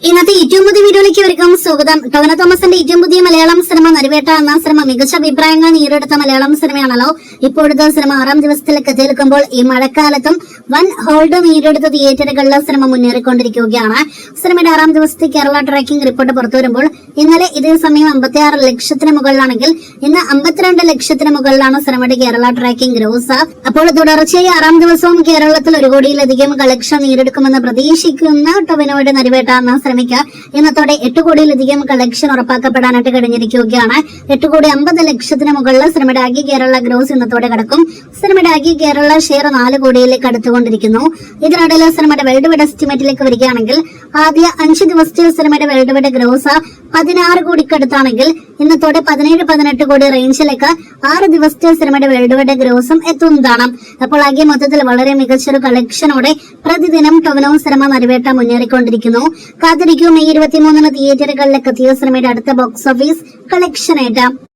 ഇന്നത്തെ ഏറ്റവും പുതിയ വീഡിയോയിലേക്ക് വരികം സ്വാഗതം. ടൊവിനോ തോമസിന്റെ ഏറ്റവും പുതിയ മലയാളം സിനിമ നരിവേട്ട എന്ന സിനിമ മികച്ച അഭിപ്രായങ്ങൾ നേടിയെടുത്ത മലയാളം സിനിമയാണല്ലോ. ഇപ്പോഴത്തെ സിനിമ 6ാം ദിവസത്തിലേക്ക് എത്തി നിൽക്കുമ്പോൾ ഈ മഴക്കാലത്തും വൻ ഹോൾഡ് നേടിയെടുത്ത തിയേറ്ററുകളിലെ സിനിമ മുന്നേറിക്കൊണ്ടിരിക്കുകയാണ്. സിനിമയുടെ 6ാം ദിവസത്തെ കേരള ട്രാക്കിംഗ് റിപ്പോർട്ട് പുറത്തുവരുമ്പോൾ ഇന്നലെ ഇതേ സമയം 56 ലക്ഷത്തിന് മുകളിലാണെങ്കിൽ ഇന്ന് 52 ലക്ഷത്തിന് മുകളിലാണ് സിനിമയുടെ കേരള ട്രാക്കിംഗ് ഗ്രോസ്. അപ്പോൾ തുടർച്ചയായി 6ാം ദിവസവും കേരളത്തിൽ 1 കോടിയിലധികം കളക്ഷൻ നേടിയെടുക്കുമെന്ന് പ്രതീക്ഷിക്കുന്ന ടൊവിനോയുടെ നരിവേട്ട എന്ന സിനിമയ്ക്ക് ഇന്നത്തോടെ 8 കോടിയിലധികം കളക്ഷൻ ഉറപ്പാക്കപ്പെടാനായിട്ട് കഴിഞ്ഞിരിക്കുകയാണ്. 8,50 ലക്ഷത്തിന് മുകളിൽ സിനിമയുടെ ആകെ കേരള ഗ്രോസ് ഇന്നത്തോടെ കടക്കും. സിനിമയുടെ ആകെ കേരള ഷെയർ 4 കോടിയിലേക്ക് അടുത്തുകൊണ്ടിരിക്കുന്നു. ഇതിനിടയിൽ സിനിമയുടെ വേൾഡ് വൈഡ് എസ്റ്റിമേറ്റിലേക്ക് വരികയാണെങ്കിൽ ആദ്യ 5 ദിവസത്തെ സിനിമയുടെ വേൾഡ് വൈഡ് ഗ്രോസ് 16 കോടിക്കടുത്താണെങ്കിൽ ഇന്നത്തോടെ 17-18 കോടി റേഞ്ചിലേക്ക് 6 ദിവസത്തെ സിനിമയുടെ വേൾഡ് വൈഡ് ഗ്രോസും എത്തുന്നതാണ്. അപ്പോൾ ആകെ മൊത്തത്തിൽ വളരെ മികച്ചൊരു കളക്ഷനോടെ പ്രതിദിനം ടൊവിനോ സിനിമ നരിവേട്ട മുന്നേറിക്കൊണ്ടിരിക്കുന്നു. കാത്തിരിക്കും മെയ് 23-ന് തിയേറ്ററുകളിലേക്ക് എത്തിയ സിനിമയുടെ അടുത്ത ബോക്സ് ഓഫീസ് കളക്ഷനായിട്ട്.